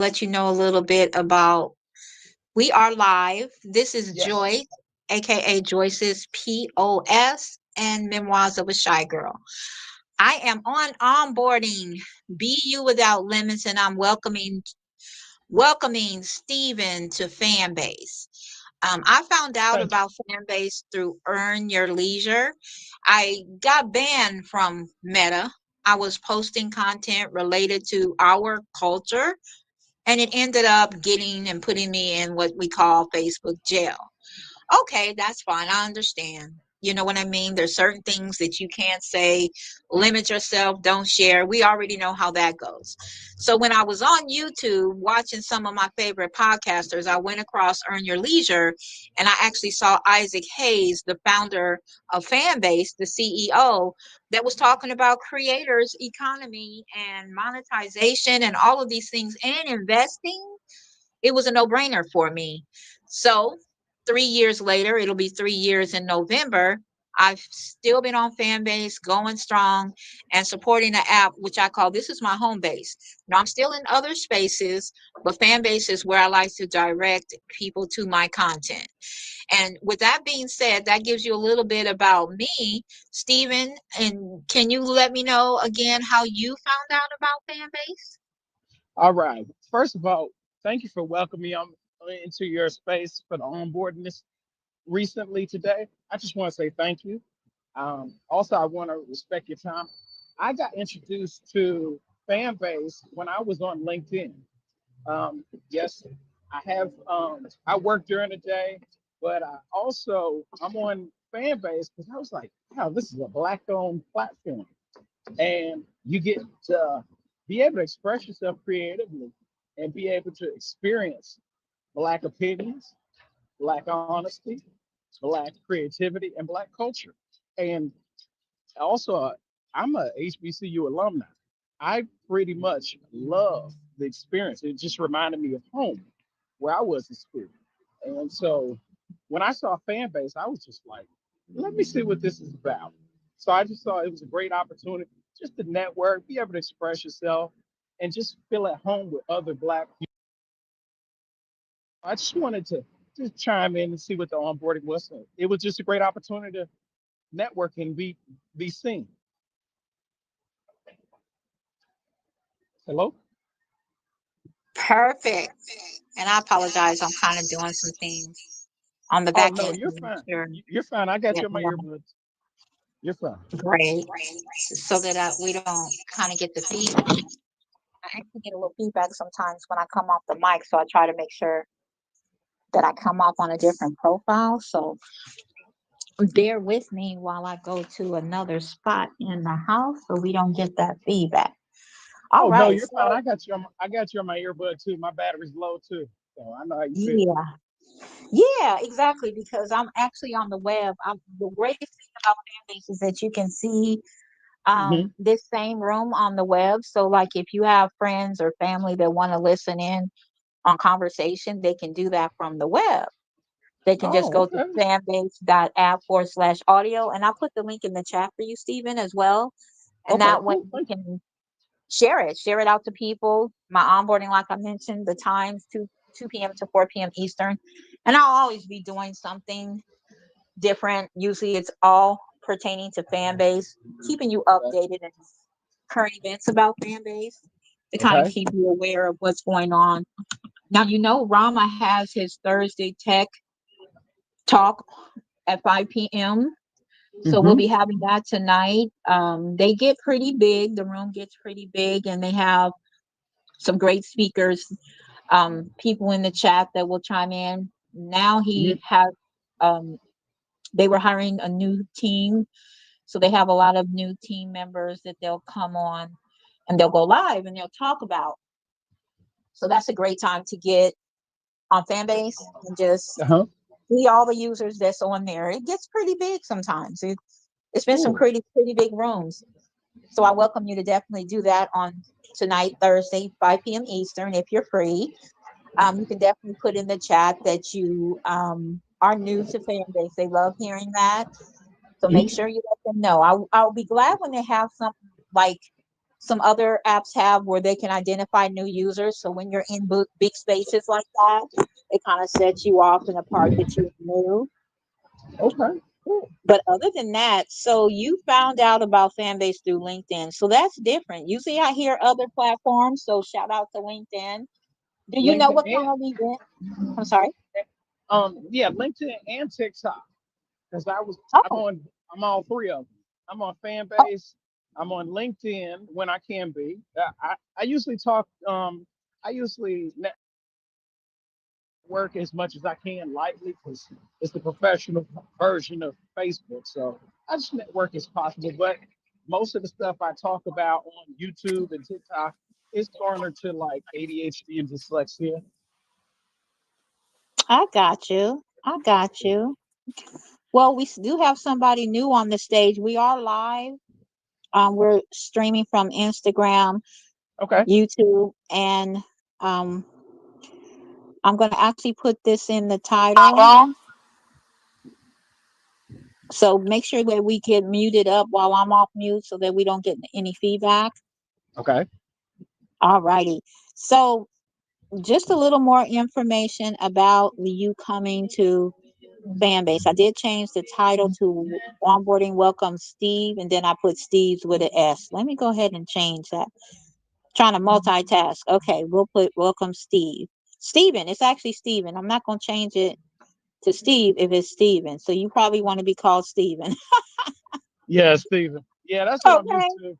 let you know a little bit about we are live. This is Yes. Joyce, aka Joyce's POS and Memoirs of a Shy Girl. I am on onboarding Be You Without Limits, and I'm welcoming Stephen to Fanbase. I found out Thank you. about Fanbase through Earn Your Leisure. I got banned from Meta. I was posting content related to our culture, and it ended up getting and putting me in what we call Facebook jail. Okay, that's fine. I understand. You know what I mean? There's certain things that you can't say, limit yourself, don't share. We already know how that goes. So when I was on YouTube watching some of my favorite podcasters, I went across Earn Your Leisure and I actually saw Isaac Hayes, the founder of Fanbase, the CEO, that was talking about creators, economy, and monetization and all of these things and investing. It was a no-brainer for me. So 3 years later, it'll be 3 years in November. I've still been on Fanbase, going strong and supporting the app, which I call this is my home base. Now I'm still in other spaces, but Fanbase is where I like to direct people to my content. And with that being said, that gives you a little bit about me, Stephen. And can you let me know again how you found out about Fanbase? All right. First of all, thank you for welcoming me into your space for the onboarding this recently today. I just want to say thank you. Also, I want to respect your time. I got introduced to Fanbase when I was on LinkedIn. Yes, I have. I work during the day, but I'm on Fanbase because I was like, wow, this is a black-owned platform, and you get to be able to express yourself creatively and be able to experience black opinions, black honesty, black creativity, and black culture. And also, I'm a HBCU alumni. I pretty much love the experience. It just reminded me of home, where I was in school. And so when I saw Fanbase, I was just like, let me see what this is about. So I just thought it was a great opportunity just to network, be able to express yourself, and just feel at home with other Black people. I just wanted to just chime in and see what the onboarding was. So it was just a great opportunity to network and be seen. Hello? Perfect. And I apologize. I'm kind of doing some things on the Oh back no, end you're to make fine. sure You're fine. I got that you on my earbuds. You're fine. great, so that we don't kind of get the feedback. I actually get a little feedback sometimes when I come off the mic, so I try to make sure that I come off on a different profile. So bear with me while I go to another spot in the house so we don't get that feedback. All Oh no, right. you're fine. So I got you on my earbud too. My battery's low too, so I know how you feel. yeah, yeah, exactly. Because I'm actually on the web. The greatest thing about Fanbase is that you can see Hmm. this same room on the web. So like if you have friends or family that want to listen in on conversation, they can do that from the web. They can just Oh, go to okay. fanbase.app/audio. And I'll put the link in the chat for you, Stephen, as well. And Okay, that way cool. you Thank you. can share it out to people. My onboarding, like I mentioned, the times 2 p.m. to 4 p.m. Eastern. And I'll always be doing something different. Usually it's all pertaining to fan base, keeping you Okay. updated and current events about fan base to kind of Okay. keep you aware of what's going on. Now, Rama has his Thursday tech talk at 5 p.m. So we'll Hmm. be having that tonight. They get pretty big. The room gets pretty big, and they have some great speakers, people in the chat that will chime in. Now he has, um, they were hiring a new team. So they have a lot of new team members that they'll come on and they'll go live and they'll talk about. So that's a great time to get on Fanbase and just Uh-huh. see all the users that's on there. It gets pretty big sometimes. It's been some Cool. pretty big rooms. So I welcome you to definitely do that on tonight, Thursday, 5 p.m. Eastern, if you're free. You can definitely put in the chat that you are new to Fanbase. They love hearing that. So make Mhm. sure you let them know. I'll be glad when they have something like some other apps have where they can identify new users. So when you're in big spaces like that, it kind of sets you off in a part that you're new. Okay, cool. But other than that, so you found out about Fanbase through LinkedIn. So that's different. Usually I hear other platforms. So shout out to LinkedIn. Do you know LinkedIn what kind of event? I'm sorry. yeah, LinkedIn and TikTok. Because Oh, I'm on three of them. I'm on oh, Fanbase. I'm on LinkedIn when I can be. I usually talk. I usually network as much as I can lightly because it's the professional version of Facebook. So I just network as possible. But most of the stuff I talk about on YouTube and TikTok is garnered to like ADHD and dyslexia. I got you. I got you. Well, we do have somebody new on the stage. We are live. We're streaming from Instagram, Okay. YouTube, and um, I'm going to actually put this in the title. So make sure that we get muted up while I'm off mute so that we don't get any feedback. Okay. All righty. So just a little more information about you coming to Fanbase. I did change the title to Onboarding Welcome Steve, and then I put Steve's with an S. Let me go ahead and change that. Trying to multitask. Okay, we'll put Welcome Steve. Steven, it's actually Steven. I'm not going to change it to Steve if it's Steven. So you probably want to be called Steven. Yeah, Steven. Yeah, that's what I'm Okay. used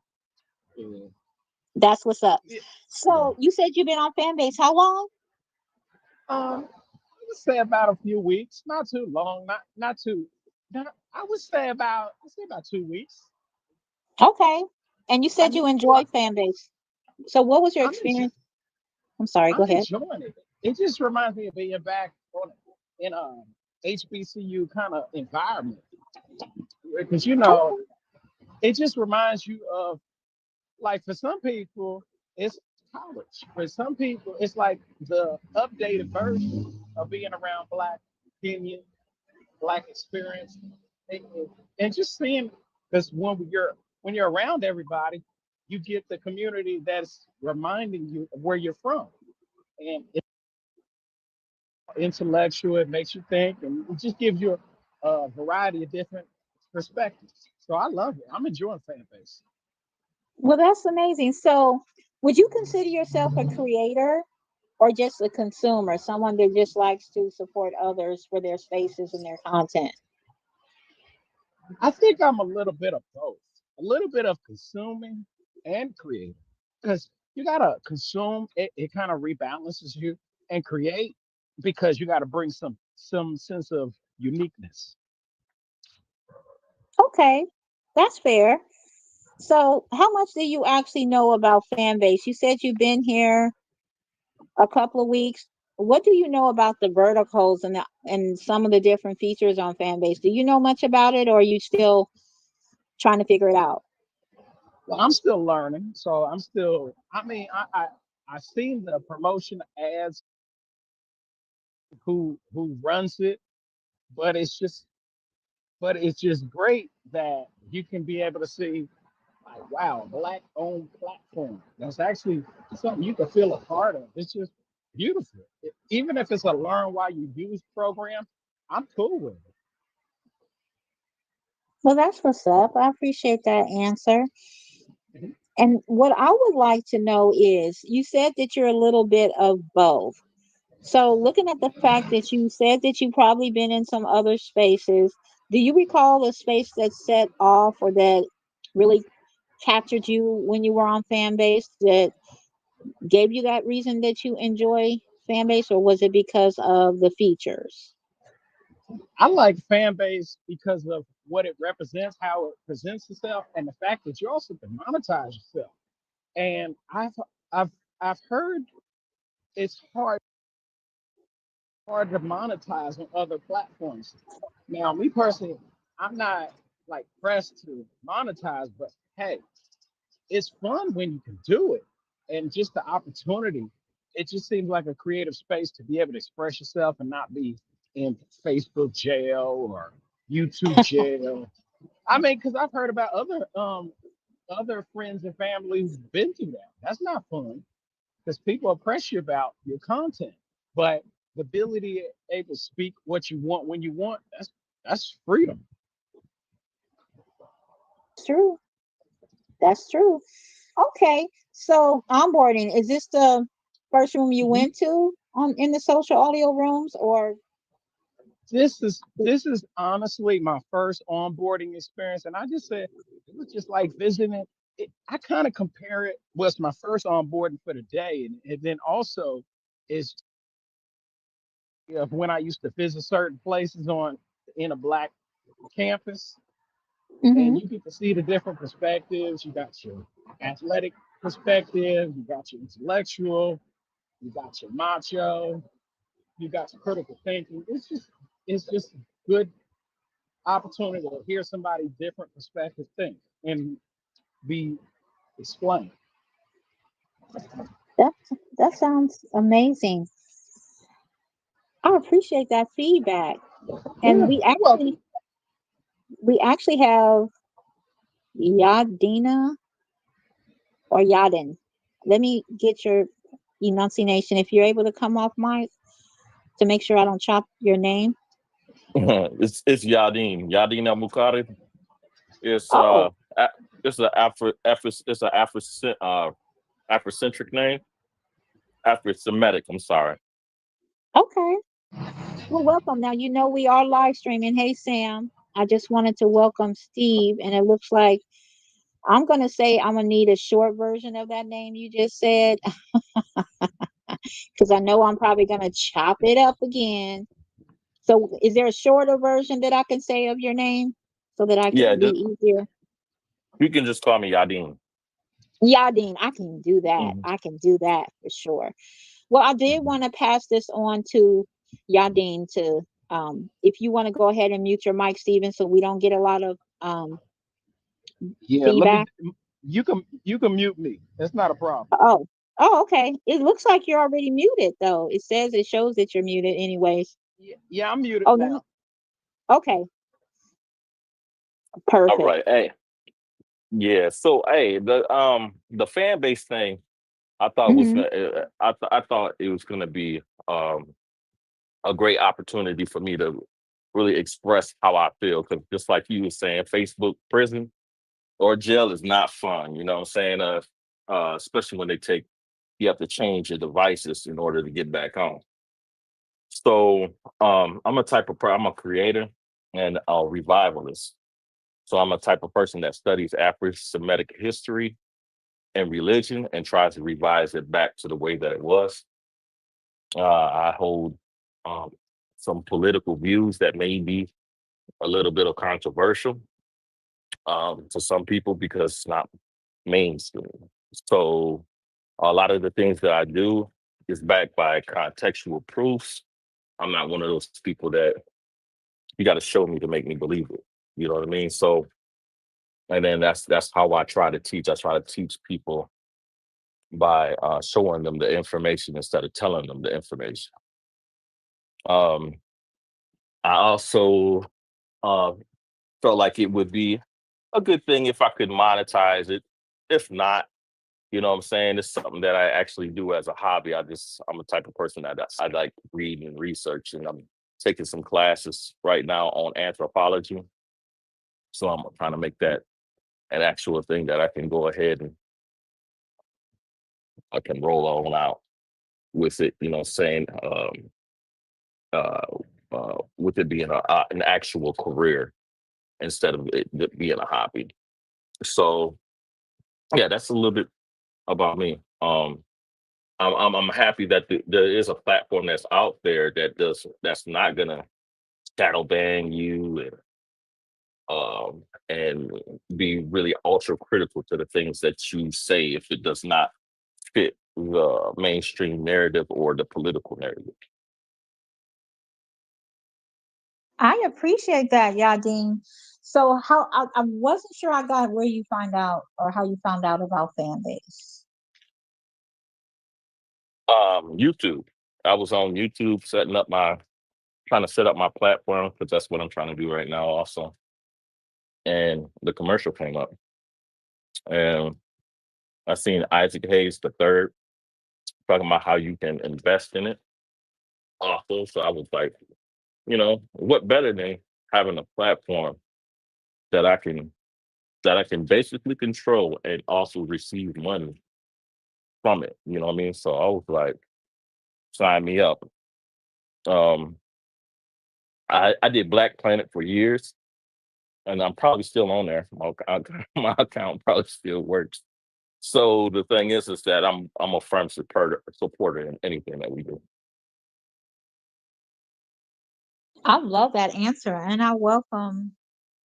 to. Yeah. That's what's up. Yeah. Yeah. So you said you've been on Fanbase how long? I would say about a few weeks, not too long, not too. Not, I would say about 2 weeks. Okay. And you I said mean, you enjoyed Fanbase. So what was your I'm enjoy, experience? I'm sorry, go I'm ahead. enjoying it. It just reminds me of being back in a HBCU kind of environment because Okay. it just reminds you of like for some people it's college. For some people it's like the updated version of being around Black opinion, Black experience, and, and just seeing because when you're around everybody, you get the community that's reminding you of where you're from, and it's intellectual. It makes you think, and it just gives you a variety of different perspectives. So I love it. I'm enjoying fan base. Well, that's amazing. So would you consider yourself a creator or just a consumer, someone that just likes to support others for their spaces and their content? I think I'm a little bit of both, a little bit of consuming and creating, because you gotta consume. It kind of rebalances you and create because you got to bring some sense of uniqueness. Okay, that's fair. So how much do you actually know about Fanbase? You said you've been here a couple of weeks. What do you know about the verticals and some of the different features on Fanbase? Do you know much about it, or are you still trying to figure it out? Well, I'm still learning, so I'm still. I mean, I've seen the promotion ads, who runs it, but it's just great that you can be able to see like wow, Black owned platform. That's actually something you can feel a part of. It's just beautiful. Even if it's a learn while you use program, I'm cool with it. Well, that's what's up. I appreciate that answer. Mhm. And what I would like to know is you said that you're a little bit of both. So, looking at the fact that you said that you've probably been in some other spaces, do you recall a space that set off or that really captured you when you were on Fanbase that gave you that reason that you enjoy Fanbase, or was it because of the features? I like fan base because of what it represents, how it presents itself, and the fact that you also can monetize yourself. And I've I've heard it's hard to monetize on other platforms. Now, me personally, I'm not like pressed to monetize, but hey, it's fun when you can do it. And just the opportunity, it just seems like a creative space to be able to express yourself and not be in Facebook jail or YouTube jail. I mean, because I've heard about other other friends and family who've been through that. That's not fun because people oppress you about your content. But the ability to able to speak what you want when you want, that's freedom. It's true. That's true. Okay. So onboarding, is this the first room you Mhm. went to in the social audio rooms or This is honestly my first onboarding experience, and I just said it was just like visiting. I kind of compare it was my first onboarding for the day, and then also is of when I used to visit certain places on in a black campus, and hmm you get to see the different perspectives. You got your athletic perspective, you got your intellectual, you got your macho, you got your critical thinking. It's just good opportunity to hear somebody different perspective think and be explained. that that sounds amazing. I appreciate that feedback. And Yeah, you're welcome. we actually have Yadina or Yadin. Let me get your enunciation. If you're able to come off mic to make sure I don't chop your name. It's Yadin. Yadin Al Mukari. It's Oh, a- it's a it's a Afrocentric name. Afro-Semitic. I'm sorry. okay. Well, welcome. Now, we are live streaming. Hey, Sam. I just wanted to welcome Steve, and it looks like I'm going to say I'm going to need a short version of that name you just said because I know I'm probably going to chop it up again. So, is there a shorter version that I can say of your name so that I Yeah, can be just easier? you can just call me Yadin. Yadine, I can do that. Mhm. I can do that for sure. Well, I did want to pass this on to Yadine to, if you want to go ahead and mute your mic, Steven, so we don't get a lot of Yeah, let me. feedback. You can mute me. That's not a problem. Oh, oh, okay. It looks like you're already muted, though. It shows that you're muted, anyways. Yeah, I'm muted Oh, let me. now. Okay, All perfect. right. Hey. Yeah. So hey, the fan base thing, I thought was hmm gonna I thought it was gonna be um a great opportunity for me to really express how I feel. Because just like you were saying, Facebook prison or jail is not fun. You know what I'm saying? Especially when you have to change your devices in order to get back home. So I'm a creator and a revivalist. So I'm a type of person that studies Afro-Semitic history and religion and tries to revise it back to the way that it was. I hold um, some political views that may be a little bit of controversial to some people because it's not mainstream. So a lot of the things that I do is backed by contextual proofs. I'm not one of those people that you got to show me to make me believe it. You know what I mean? So, and then that's how I try to teach. I try to teach people by showing them the information instead of telling them the information. Um, I also uh, felt like it would be a good thing if I could monetize it. If not, you know what I'm saying? It's something that I actually do as a hobby. I'm a type of person that I like reading and research, and I'm taking some classes right now on anthropology. So I'm trying to make that an actual thing that I can go ahead and I can roll on out with it, you know, saying uh, with it being an actual career instead of it being a hobby. So yeah, that's a little bit about me. I'm happy that there is a platform that's out there that's not gonna shadow ban you and be really ultra critical to the things that you say if it does not fit the mainstream narrative or the political narrative. I appreciate that, Yadine. So, how I wasn't sure I got where you find out or how you found out about Fanbase. YouTube. I was on YouTube trying to set up my platform because that's what I'm trying to do right now also. And the commercial came up. And I seen Isaac Hayes the third talking about how you can invest in it also. So I was like, what better than having a platform that I can basically control and also receive money from it. You know what I mean? So I was like, sign me up. Um, I did Black Planet for years, and I'm probably still on there. My account probably still works. So the thing is that I'm a firm supporter in anything that we do. I love that answer, and I welcome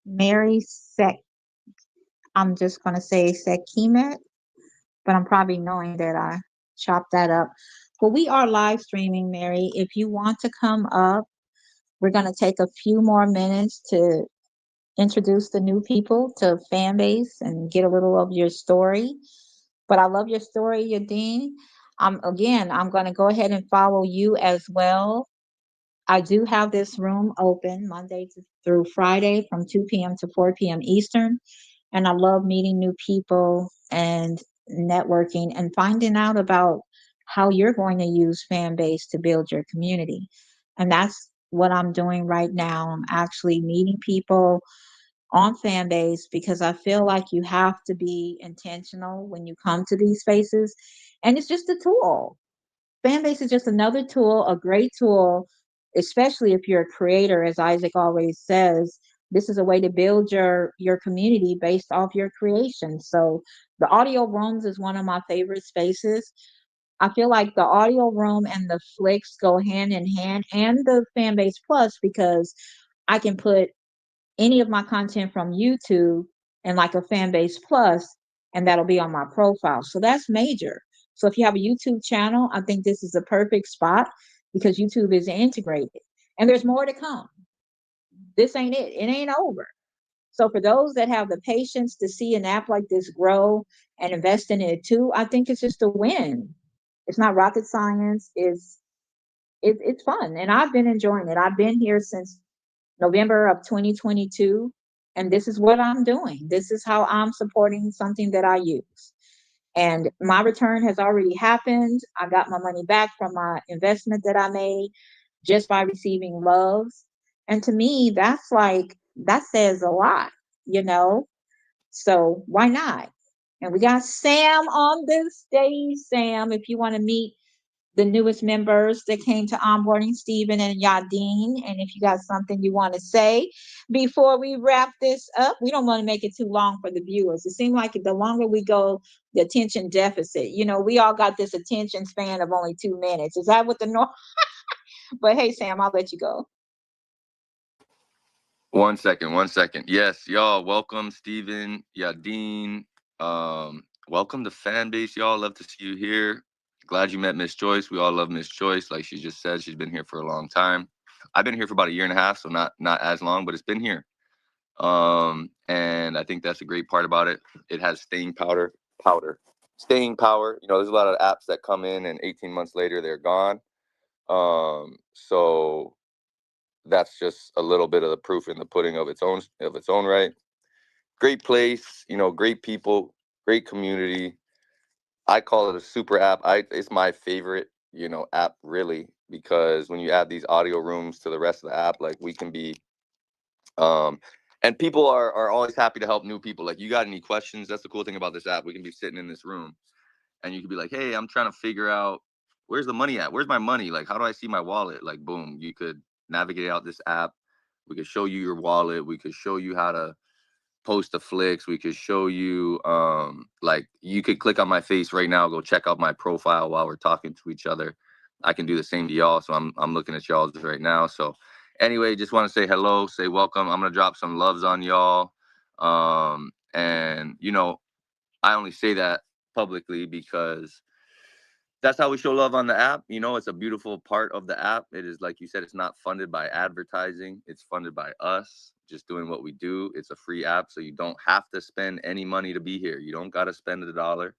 Mary Sek. I'm just going to say Sekimet, but I'm probably knowing that I chopped that up. But we are live streaming, Mary. If you want to come up, we're going to take a few more minutes to introduce the new people to Fanbase and get a little of your story. But I love your story, Yadine. I'm going to go ahead and follow you as well. I do have this room open through Friday from 2 p.m. to 4 p.m. Eastern. And I love meeting new people and networking and finding out about how you're going to use Fanbase to build your community. And that's what I'm doing right now. I'm actually meeting people on Fanbase because I feel like you have to be intentional when you come to these spaces. And it's just a tool. Fanbase is just another tool, a great tool, especially if you're a creator, as Isaac always says. This is a way to build your community based off your creation. So the audio rooms is one of my favorite spaces. I feel like the audio room and the flicks go hand in hand, and the Fanbase Plus, because I can put any of my content from YouTube and like a Fanbase Plus, and that'll be on my profile. So that's major. So if you have a YouTube channel, I think this is a perfect spot because YouTube is integrated. And there's more to come. This ain't it. It ain't over. So for those that have the patience to see an app like this grow and invest in it too, I think it's just a win. It's not rocket science. It's fun, and I've been enjoying it. I've been here since November of 2022. And this is what I'm doing. This is how I'm supporting something that I use. And my return has already happened. I got my money back from my investment that I made just by receiving loves. And to me, that says a lot, you know? So why not? And we got Sam on the stage. Sam, if you want to meet the newest members that came to onboarding, Stephen and Yadine. And if you got something you want to say before we wrap this up, we don't want to make it too long for the viewers. It seems like the longer we go, the attention deficit. We all got this attention span of only 2 minutes. Is that what the norm? But hey, Sam, I'll let you go. 1 second, 1 second. Yes, y'all. Welcome, Stephen, Yadine. Welcome to Fanbase, y'all. Love to see you here. Glad you met Miss Joyce. We all love Miss Joyce. Like she just said, she's been here for a long time. I've been here for about a year and a half, so not as long, but it's been here. And I think that's a great part about it. It has staying power. There's a lot of apps that come in and 18 months later they're gone. So that's just a little bit of the proof in the pudding of its own right. Great place, great people, great community. I call it a super app. It's my favorite, app really, because when you add these audio rooms to the rest of the app, like we can be and people are always happy to help new people. Like, you got any questions? That's the cool thing about this app. We can be sitting in this room and you could be like, hey, I'm trying to figure out where's the money at? Where's my money? Like, how do I see my wallet? Like, boom, you could navigate out this app. We could show you your wallet. We could show you how to post the flicks. We could show you, like, you could click on my face right now, go check out my profile while we're talking to each other. I can do the same to y'all. So I'm looking at y'all right now. So anyway, just want to say hello, say welcome. I'm going to drop some loves on y'all. And, I only say that publicly because that's how we show love on the app. It's a beautiful part of the app. It is, like you said, it's not funded by advertising. It's funded by us just doing what we do. It's a free app, so you don't have to spend any money to be here. You don't got to spend $1,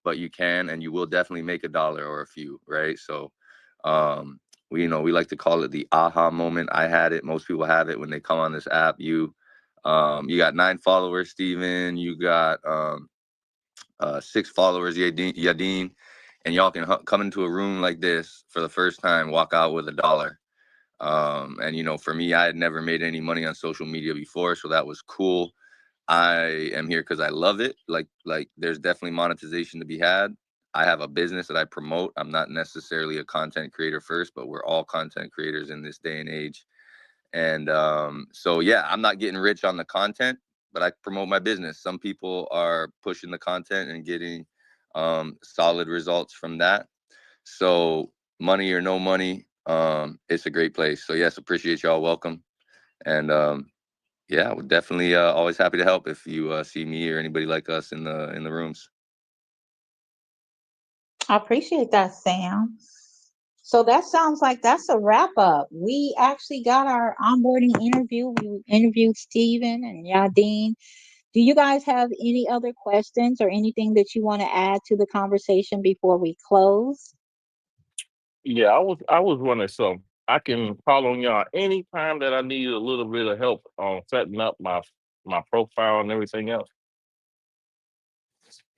but you can, and you will definitely make $1 or a few, right? So we like to call it the aha moment. I had it. Most people have it when they come on this app. You got 9 followers, Steven. You got 6 followers, Yadeen. And y'all can come into a room like this for the first time, walk out with $1. And you know, for me, I had never made any money on social media before, so that was cool. I am here because I love it. Like there's definitely monetization to be had. I have a business that I promote. I'm not necessarily a content creator first, but we're all content creators in this day and age. And so yeah, I'm not getting rich on the content, but I promote my business. Some people are pushing the content and getting solid results from that. So money or no money, it's a great place. So yes, appreciate y'all. Welcome. And yeah, we're definitely always happy to help if you see me or anybody like us in the rooms. I appreciate that, Sam. So that sounds like that's a wrap up. We actually got our onboarding interview. We interviewed Steven and Yadeen. Do you guys have any other questions or anything that you want to add to the conversation before we close? Yeah, I was wondering, so I can call on y'all anytime that I need a little bit of help on setting up my profile and everything else.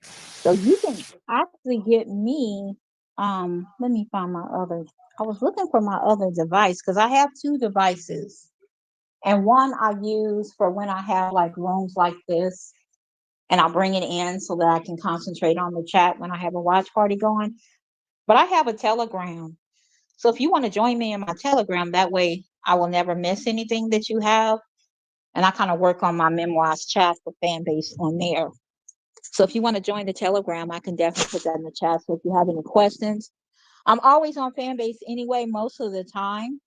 So you can actually get me. Let me find my other. I was looking for my other device because I have 2 devices, and one I use for when I have like rooms like this, and I bring it in so that I can concentrate on the chat when I have a watch party going. But I have a Telegram. So if you want to join me in my Telegram, that way I will never miss anything that you have. And I kind of work on my memoirs chat for Fanbase on there. So if you want to join the Telegram, I can definitely put that in the chat. So if you have any questions, I'm always on Fanbase anyway, most of the time.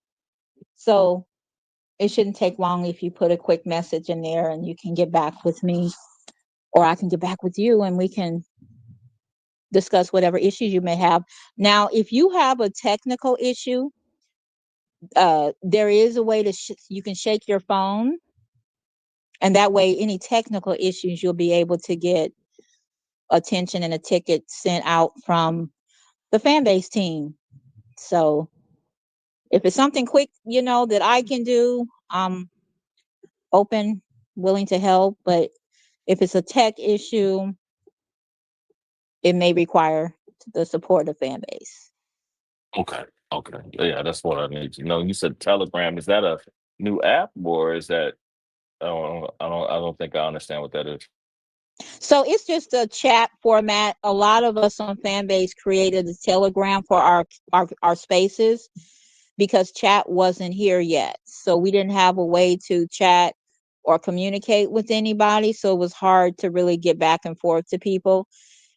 So it shouldn't take long if you put a quick message in there and you can get back with me, or I can get back with you and we can discuss whatever issues you may have. Now, if you have a technical issue, there is a way to you can shake your phone, and that way any technical issues you'll be able to get attention and a ticket sent out from the Fanbase team. So if it's something quick, that I can do, I'm open, willing to help. But if it's a tech issue, it may require the support of Fanbase. Okay. Okay. Yeah, that's what I need to know. You said Telegram. Is that a new app or is that I don't think I understand what that is. So it's just a chat format. A lot of us on Fanbase created a Telegram for our spaces because chat wasn't here yet. So we didn't have a way to chat or communicate with anybody. So it was hard to really get back and forth to people.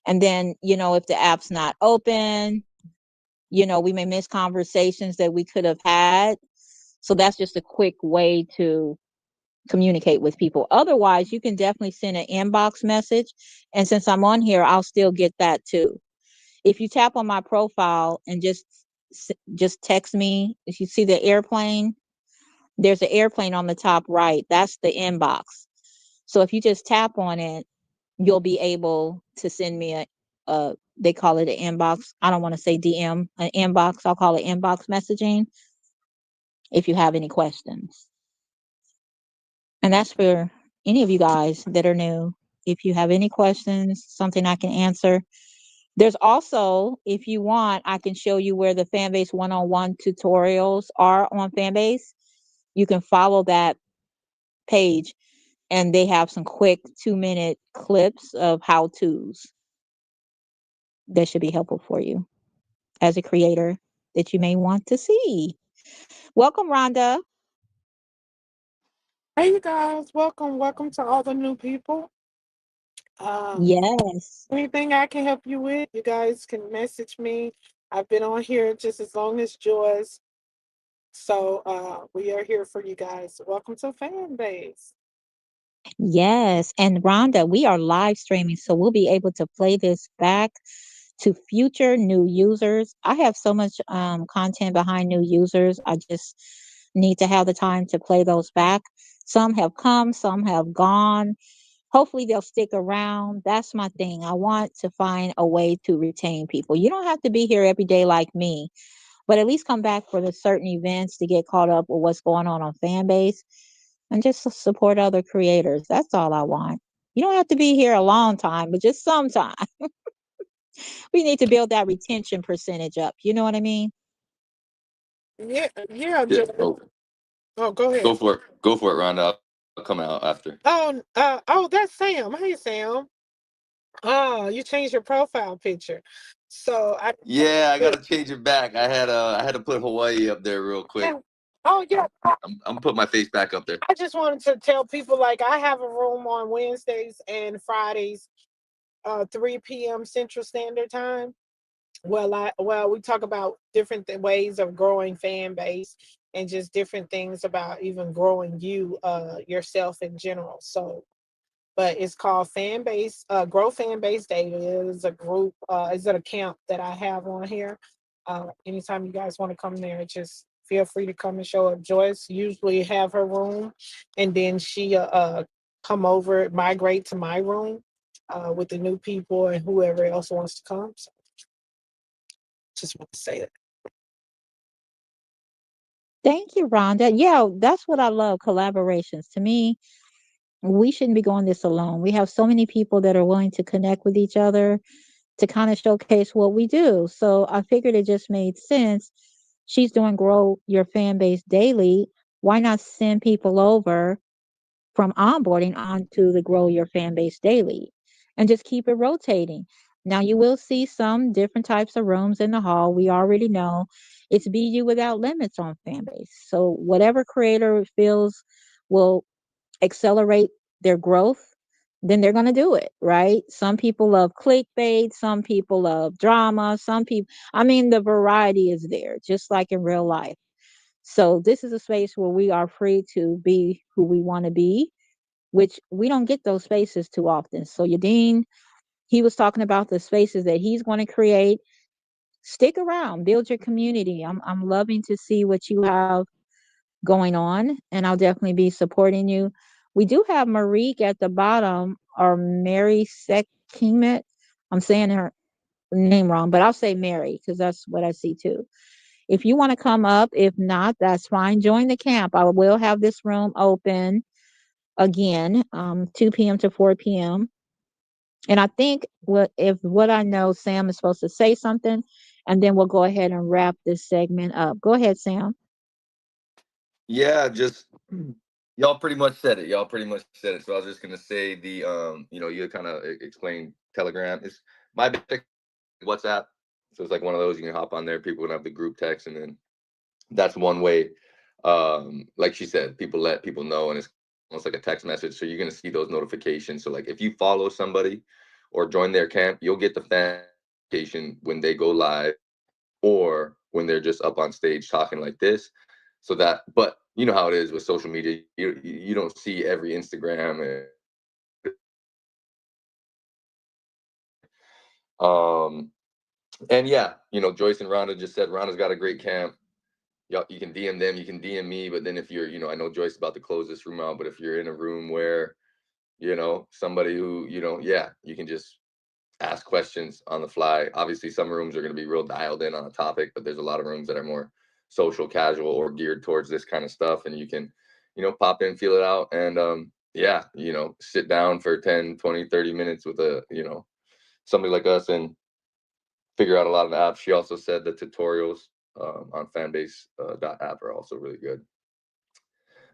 And then, if the app's not open, we may miss conversations that we could have had. So that's just a quick way to communicate with people. Otherwise, you can definitely send an inbox message. And since I'm on here, I'll still get that too. If you tap on my profile and just text me, if you see the airplane, there's an airplane on the top right. That's the inbox. So if you just tap on it, you'll be able to send me they call it an inbox. I don't want to say DM, an inbox. I'll call it inbox messaging if you have any questions. And that's for any of you guys that are new. If you have any questions, something I can answer. There's also, if you want, I can show you where the Fanbase one-on-one tutorials are on Fanbase. You can follow that page, and they have some quick 2-minute clips of how-tos that should be helpful for you as a creator that you may want to see. Welcome, Rhonda. Hey, you guys, welcome to all the new people. Yes. Anything I can help you with, you guys can message me. I've been on here just as long as Joyce, so we are here for you guys. Welcome to Fanbase. Yes. And Rhonda, we are live streaming, so we'll be able to play this back to future new users. I have so much content behind new users. I just need to have the time to play those back. Some have come, some have gone. Hopefully they'll stick around. That's my thing. I want to find a way to retain people. You don't have to be here every day like me, but at least come back for the certain events to get caught up with what's going on Fanbase. and just support other creators. That's all I want. You don't have to be here a long time, but just sometime. We need to build that retention percentage up. You know what I mean? Yeah, yeah, Yeah. Joy. Oh, Oh, go go ahead. for it. Go for it, Rhonda. I'll come out after. Oh, that's Sam. Hey, Sam. Oh, you changed your profile picture. So Yeah, I gotta change it back. I had to put Hawaii up there real quick. oh yeah, I'm putting my face back up there. I just wanted to tell people like I have a room on Wednesdays and Fridays, 3 p.m. Central Standard Time. Well, we talk about different ways of growing fan base and just different things about even growing yourself in general. So but it's called Fanbase, Grow Fanbase Daily. It is a group, is it a camp that I have on here? Anytime you guys want to come there, just feel free to come and show up. Joyce usually have her room, and then she come over, migrate to my room with the new people and whoever else wants to come. So just want to say that. Thank you, Rhonda. Yeah, that's what I love, collaborations. To me, we shouldn't be going this alone. We have so many people that are willing to connect with each other to kind of showcase what we do. So I figured it just made sense. She's doing Grow Your Fan Base Daily. Why not send people over from onboarding onto the Grow Your Fan Base Daily and just keep it rotating? Now, you will see some different types of rooms in the hall. We already know it's BU without limits on Fanbase. So, whatever creator feels will accelerate their growth, then they're going to do it, right? Some people love clickbait, some people love drama, some people, I mean, the variety is there, just like in real life. So, this is a space where we are free to be who we want to be, which we don't get those spaces too often. So, Yadine, he was talking about the spaces that he's going to create. Stick around, build your community. I'm loving to see what you have going on, and I'll definitely be supporting you. We do have Marique at the bottom, or Mary Sekimet. I'm saying her name wrong, but I'll say Mary because that's what I see too. If you want to come up, if not, that's fine. Join the camp. I will have this room open again, 2 p.m. to 4 p.m. And I think what I know, Sam is supposed to say something, and then we'll go ahead and wrap this segment up. Go ahead, Sam. Yeah, just y'all pretty much said it. Y'all pretty much said it. So I was just gonna say the you kind of explained Telegram. It's my basic WhatsApp. So it's like one of those you can hop on there. People can have the group text, and then that's one way. Like she said, people let people know, and it's almost like a text message. So you're gonna see those notifications. So like if you follow somebody or join their camp, you'll get the fan notification when they go live or when they're just up on stage talking like this. So that, but you know how it is with social media. You don't see every Instagram and yeah, Joyce and Rhonda just said Rhonda's got a great camp. You can DM them, you can DM me, but then if you're, I know Joyce is about to close this room out, but if you're in a room where, somebody who, yeah, you can just ask questions on the fly. Obviously, some rooms are going to be real dialed in on a topic, but there's a lot of rooms that are more social, casual, or geared towards this kind of stuff. And you can, pop in, feel it out, and yeah, sit down for 10, 20, 30 minutes with somebody like us and figure out a lot of the apps. She also said the tutorials on fanbase app are also really good.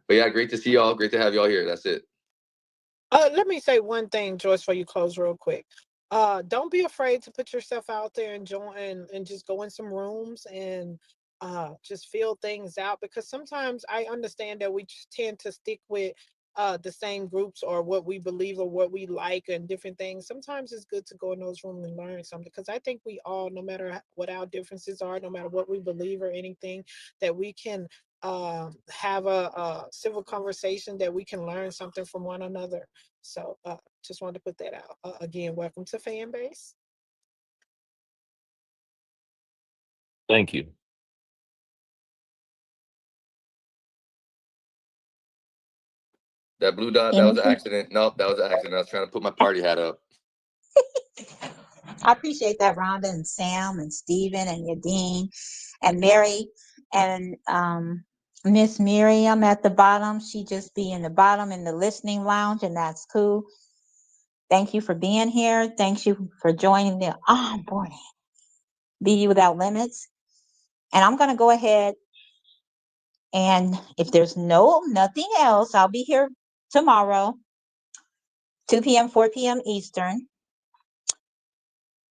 But yeah, great to see y'all. Great to have y'all here. That's it. Let me say one thing, Joyce, before you close real quick. Don't be afraid to put yourself out there and join and just go in some rooms and just feel things out, because sometimes I understand that we just tend to stick with the same groups or what we believe or what we like and different things. Sometimes it's good to go in those rooms and learn something, because I think we all, no matter what our differences are, no matter what we believe or anything, that we can have a civil conversation, that we can learn something from one another. So just wanted to put that out. Again, welcome to Fanbase. Thank you. That blue dot, that was an Anything? accident. Nope, that was an accident. I was trying to put my party hat up. I appreciate that, Rhonda and Sam and Stephen and Yadine and Mary. And Miss Miriam at the bottom. She just be in the bottom in the listening lounge, and that's cool. Thank you for being here. Thank you for joining the onboarding. Be Without Limits. And I'm going to go ahead, and if there's nothing else, I'll be here tomorrow, 2 p.m., 4 p.m. Eastern.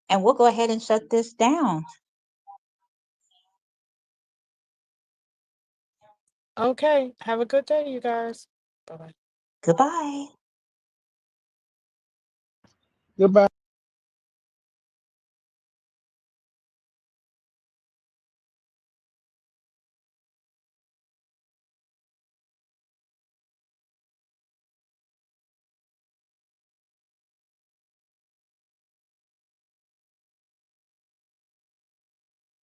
And we'll go ahead and shut this down. Okay. Have a good day, you guys. Bye-bye. Goodbye. Goodbye.